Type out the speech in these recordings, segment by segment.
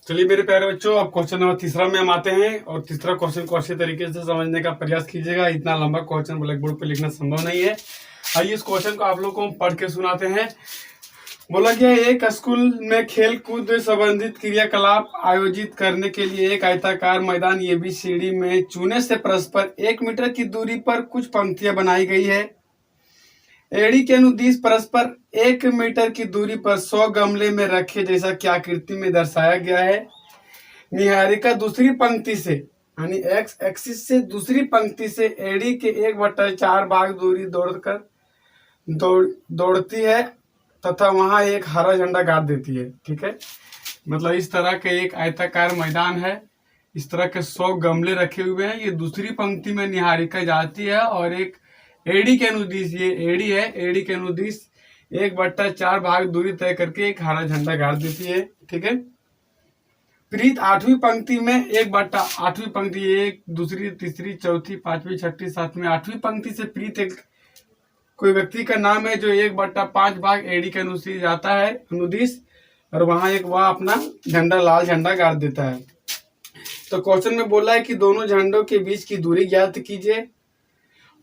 चलिए मेरे प्यारे बच्चों, अब क्वेश्चन नंबर तीसरा में हम आते हैं और तीसरा क्वेश्चन को अच्छे तरीके से समझने का प्रयास कीजिएगा। इतना लंबा क्वेश्चन ब्लैक बोर्ड पर लिखना संभव नहीं है। आइए इस क्वेश्चन को आप लोग को पढ़ के सुनाते हैं। बोला गया एक स्कूल में खेल कूद संबंधित क्रियाकलाप आयोजित करने के लिए एक आयताकार मैदान ABCD में चूने से परस्पर 1 मीटर की दूरी पर कुछ पंक्तियां बनाई गई है। एड़ी के अनुदिश परस्पर 1 मीटर की दूरी पर 100 गमले में रखे जैसा क्या आकृति में दर्शाया गया है। निहारिका दूसरी पंक्ति से यानी एक्स एक्सिस से दूसरी पंक्ति से एड़ी के 1/4 भाग दूरी दौड़ती है तथा वहां एक हरा झंडा गाड़ देती है। ठीक है, मतलब इस तरह के एक आयताकार मैदान है, इस तरह के 100 गमले रखे हुए हैं। ये दूसरी पंक्ति में निहारिका जाती है और एक एड़ी के अनुदिश, ये एड़ी है, एड़ी के अनुदिश 1/4 भाग दूरी तय करके एक हरा झंडा गाड़ देती है। ठीक है, प्रीत 8वीं पंक्ति में 1/8वीं पंक्ति, एक दूसरी तीसरी चौथी पांचवी छठी सातवीं 8वीं पंक्ति से प्रीत एक कोई व्यक्ति का नाम है जो 1/5 भाग एड़ी के अनुदिश जाता है अनुदिश, और वहां एक वह अपना झंडा लाल झंडा गाड़ देता है। तो क्वेश्चन में बोला है कि दोनों झंडों के बीच की दूरी ज्ञात कीजिए।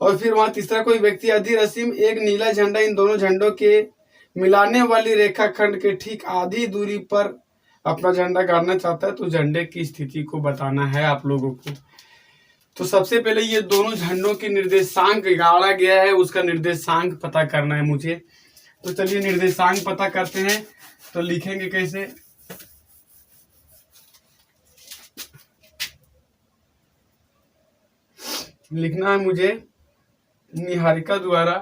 और फिर वहां तीसरा कोई व्यक्ति आधी रस्म एक नीला झंडा इन दोनों झंडों के मिलाने वाली रेखाखंड के ठीक आधी दूरी पर अपना झंडा गाड़ना चाहता है, तो झंडे की स्थिति को बताना है आप लोगों को। तो सबसे पहले ये दोनों झंडों के निर्देशांक गाड़ा गया है, उसका निर्देशांक पता करना है मुझे। तो चलिए निर्देशांक पता करते हैं। तो लिखेंगे कैसे, लिखना है मुझे निहारिका द्वारा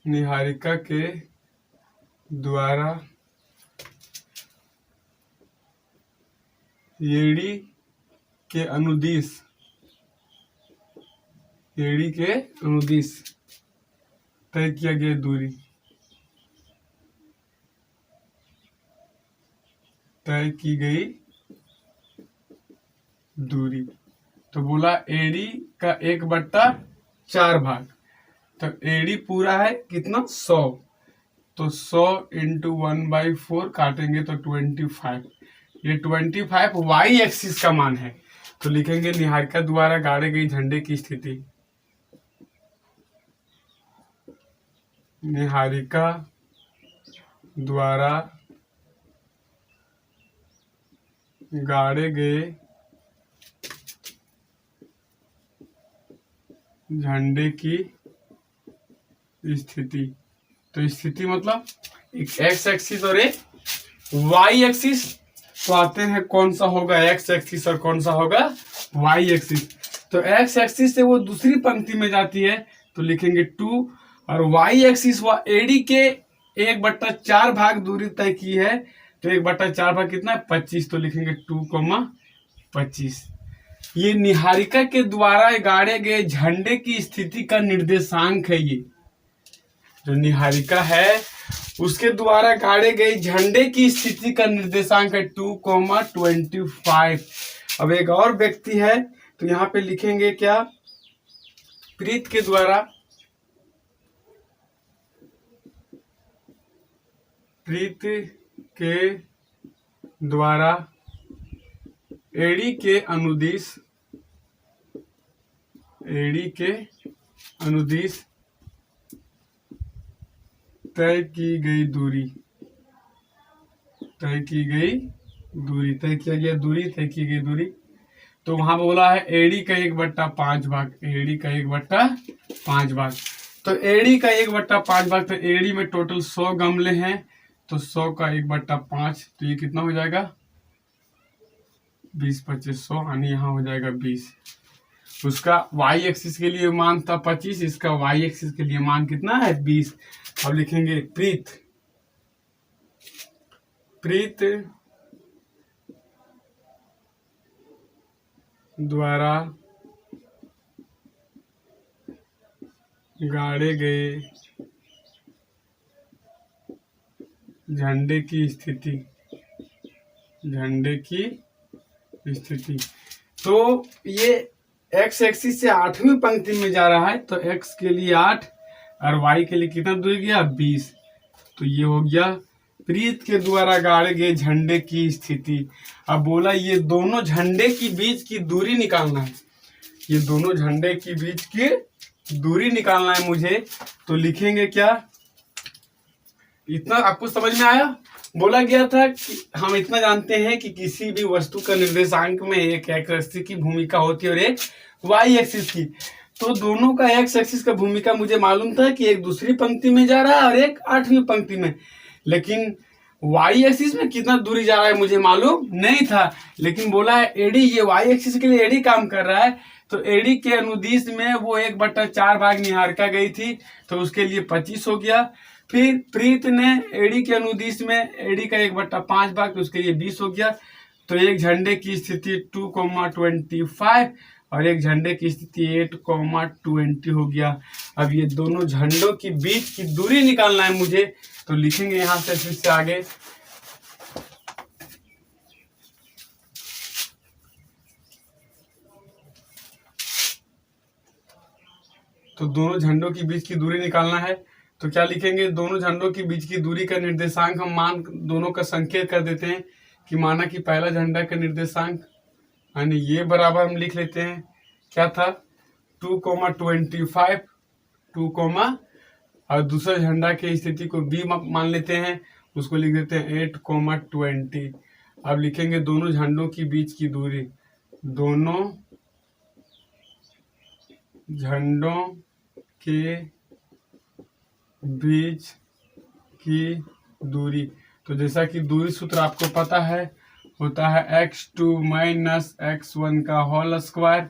निहारिका के द्वारा एड़ी के अनुदिश, एड़ी के अनुदिश तय किया गया दूरी, तय की गई दूरी। तो बोला एड़ी का 1/4 भाग, तो एड़ी पूरा है कितना 100, तो 100 × 1/4 काटेंगे तो 25। ये 25 वाई एक्सिस का मान है। तो लिखेंगे निहारिका द्वारा गाड़े गई झंडे की स्थिति, निहारिका द्वारा गाड़े गए झंडे की स्थिति। तो स्थिति मतलब एक एक्स एक्सिस और एक वाई एक्सिस। तो आते हैं कौन सा होगा एक्स एक्सिस और कौन सा होगा वाई एक्सिस। तो एक्स एक्सिस से वो दूसरी पंक्ति में जाती है, तो लिखेंगे 2, और वाई एक्सिस व एडी के 1/4 भाग दूरी तय की है, तो 1/4 भाग कितना है 25, तो लिखेंगे 2,25। ये निहारिका के द्वारा गाड़े गए झंडे की स्थिति का निर्देशांक है। ये जो निहारिका है उसके द्वारा गाड़े गए झंडे की स्थिति का निर्देशांक है 2,25। अब एक और व्यक्ति है, तो यहाँ पे लिखेंगे क्या, प्रीत के द्वारा, प्रीत के द्वारा एड़ी के अनुदिश, एड़ी के अनुदिश तय की गई दूरी, तय की गई दूरी, तय किया गया दूरी, तय की गई दूरी। तो वहां बोला है एड़ी का 1/5 भाग, एड़ी का 1/5 भाग। तो एड़ी का 1/5 भाग, तो एड़ी में टोटल 100 गमले हैं, तो 100 का 1/5, तो ये कितना हो जाएगा 20, 25, 100, यानी यहाँ हो जाएगा 20। उसका वाई एक्सिस के लिए मान था 25, इसका वाई एक्सिस के लिए मान कितना है 20। अब लिखेंगे प्रीत, प्रीत द्वारा गाड़े गए झंडे की स्थिति, झंडे की स्थिति। तो ये एक्स एक्सिस से 8वीं पंक्ति में जा रहा है, तो एक्स के लिए 8 और वाई के लिए कितना दूरी गया 20। तो ये हो गया प्रीत के द्वारा गाड़े गए झंडे की स्थिति। अब बोला ये दोनों झंडे की बीच की दूरी निकालना है, ये दोनों झंडे की बीच की दूरी निकालना है मुझे। तो लिखेंगे क्या, इतना आपको समझ में आया? बोला गया था कि हम इतना जानते हैं कि किसी भी वस्तु का निर्देशांक में एक एक्स एक्सिस की भूमिका होती है और एक वाई एक्सिस की। तो दोनों का एक्स एक्सिस का भूमिका मुझे मालूम था कि एक दूसरी पंक्ति में जा रहा है और एक 8वीं पंक्ति में, लेकिन वाई एक्सिस में कितना दूरी जा रहा है मुझे मालूम नहीं था। लेकिन बोला है एडी, ये वाई एक्सिस के लिए एडी काम कर रहा है, तो एडी के अनुदिश में वो 1/4 भाग निहारिका गई थी, तो उसके लिए 25 हो गया। फिर प्रीत ने एडी के अनुदिश में एडी का 1/5 भाग, तो उसके लिए 20 हो गया। तो एक झंडे की स्थिति 2,25 और एक झंडे की स्थिति 8,20 हो गया। अब ये दोनों झंडों की बीच की दूरी निकालना है मुझे, तो लिखेंगे यहां से फिर से आगे। तो दोनों झंडों की बीच की दूरी निकालना है, तो क्या लिखेंगे, दोनों झंडों की बीच की दूरी का निर्देशांक हम मान दोनों का संकेत कर देते हैं कि माना कि पहला झंडा का निर्देशांक यानी ये बराबर हम लिख लेते हैं, क्या था 2,25 2, और दूसरा झंडा की स्थिति को बी मान लेते हैं, उसको लिख देते हैं 8,20। अब लिखेंगे दोनों झंडों की बीच की दूरी, दोनों झंडों के बीच की दूरी। तो जैसा कि दूरी सूत्र आपको पता है, होता है x2 माइनस x1 का whole square,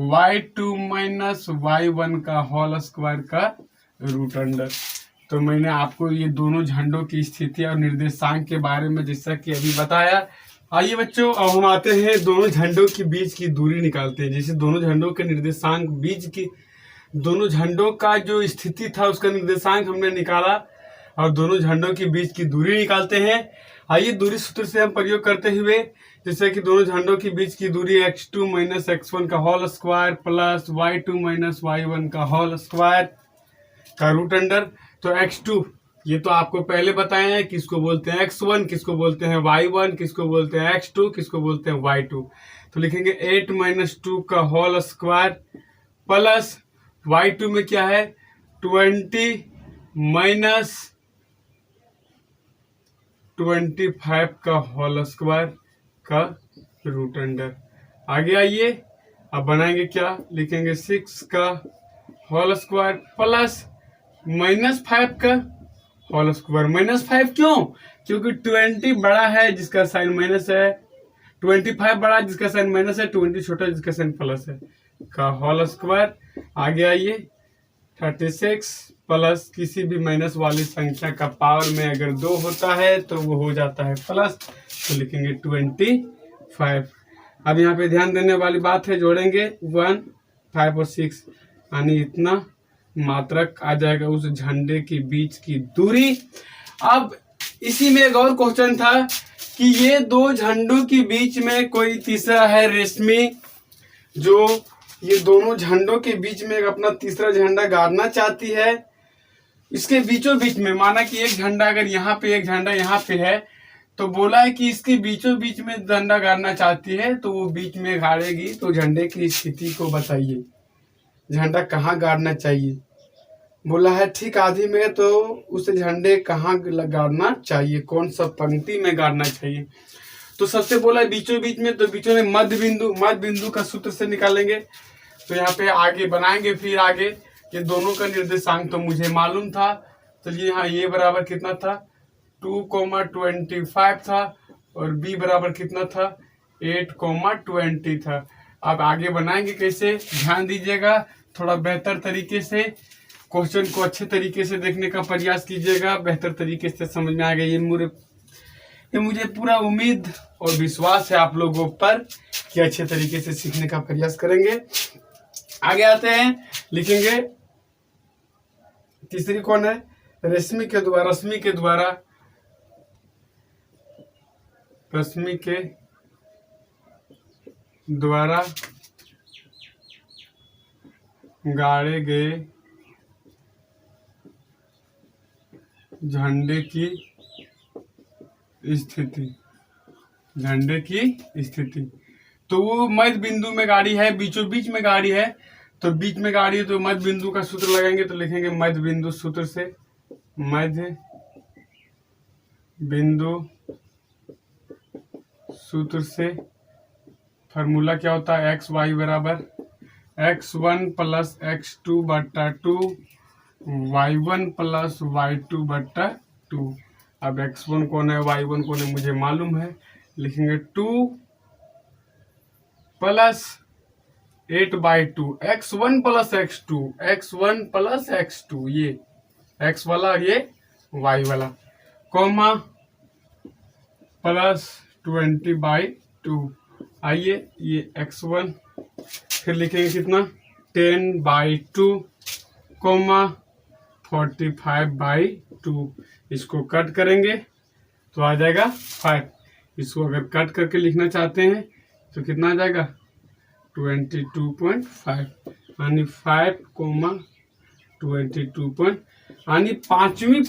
y2 minus y1 का होल स्क्वायर का रूट अंडर। तो मैंने आपको ये दोनों झंडों की स्थिति और निर्देशांक के बारे में जैसा कि अभी बताया। आइए बच्चों, अब हम आते हैं दोनों झंडों के बीच की दूरी निकालते हैं। जैसे दोनों झंडों के निर्देशांक बीच की, दोनों झंडों का जो स्थिति था उसका निर्देशांक हमने निकाला, और दोनों झंडों के बीच की दूरी निकालते हैं। आइए दूरी सूत्र से हम प्रयोग करते हुए, जैसे कि दोनों झंडों के बीच की दूरी x2 माइनस x1 का whole square plus y2 minus y1 का होल स्क्वायर का रूट अंडर। तो x2 ये तो आपको पहले बताए हैं, किसको बोलते हैं x1, किसको बोलते हैं y1, किसको बोलते हैं x2, किसको बोलते हैं y2। तो लिखेंगे 8 माइनस 2 का होल स्क्वायर प्लस y2 में क्या है 20 माइनस 25 का होल स्क्वायर का रूट अंडर। आगे आइए, अब बनाएंगे क्या, लिखेंगे 6 का होल स्क्वायर प्लस -5 का होल स्क्वायर। -5 क्यों? क्योंकि 20 बड़ा है जिसका साइन माइनस है, 25 बड़ा जिसका साइन माइनस है, 20 छोटा जिसका साइन प्लस है का होल स्क्वायर। आगे आइए 36 प्लस किसी भी माइनस वाली संख्या का पावर में अगर 2 होता है तो वो हो जाता है प्लस, तो लिखेंगे 25। अब यहाँ पे ध्यान देने वाली बात है, जोड़ेंगे 1 5 और 6 यानी इतना मात्रक आ जाएगा उस झंडे के बीच की दूरी। अब इसी में एक और क्वेश्चन था कि ये दो झंडों के बीच में कोई तीसरा है रेशमी, जो ये दोनों झंडों के बीच में एक अपना तीसरा झंडा गाड़ना चाहती है। इसके बीचों बीच में माना कि एक झंडा अगर यहाँ पे एक झंडा यहाँ पे है, तो बोला है कि इसके बीचों बीच में झंडा गाड़ना चाहती है, तो वो बीच में गाड़ेगी। तो झंडे की स्थिति को बताइए, झंडा कहाँ गाड़ना चाहिए। बोला है ठीक आधी में, तो उस झंडे कहाँ गाड़ना चाहिए, कौन सा पंक्ति में गाड़ना चाहिए। तो सबसे बोला है बीचों बीच में, तो बीचों में मध्य बिंदु का सूत्र से निकालेंगे। तो यहाँ पे आगे बनाएंगे, फिर आगे ये दोनों का निर्देशांक तो मुझे मालूम था। चलिए यहाँ ये बराबर कितना था 2,25 था, और बी बराबर कितना था 8,20 था। अब आगे बनाएंगे कैसे, ध्यान दीजिएगा, थोड़ा बेहतर तरीके से क्वेश्चन को अच्छे तरीके से देखने का प्रयास कीजिएगा, बेहतर तरीके से समझ में आएगा। ये मुझे पूरा उम्मीद और विश्वास है आप लोगों पर कि अच्छे तरीके से सीखने का प्रयास करेंगे। आगे आते हैं, लिखेंगे तीसरी कौन है, रश्मि के द्वारा गाड़े गए झंडे की स्थिति, झंडे की स्थिति। तो वो मध्य बिंदु में गाड़ी है, बीचों बीच में गाड़ी है, तो बीच में गाड़ी है तो मध्य बिंदु का सूत्र लगाएंगे, तो लिखेंगे मध्य बिंदु सूत्र से, मध्य बिंदु सूत्र से फार्मूला क्या होता है, एक्स वाई बराबर x1 प्लस x2 बट्टा 2, y1 प्लस y2 बट्टा 2। अब x1 कौन है, y1 कौन है मुझे मालूम है, लिखेंगे 2 plus 8/2, x1 plus x2, x1 plus x2, ये x वाला ये y वाला, कॉमा प्लस 20/2। आइए ये x1, फिर लिखेंगे कितना 10/2, कोमा 45/2। इसको कट करेंगे तो आ जाएगा 5। इसको अगर कट करके लिखना चाहते हैं तो कितना आ जाएगा 22.5, यानी 5, 22 यानी पांचवी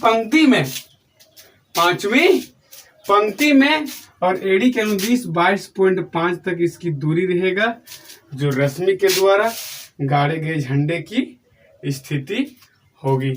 पंक्ति में और एडी के अनुदिश 22.5 तक इसकी दूरी रहेगा, जो रश्मि के द्वारा गाड़े गए झंडे की स्थिति होगी।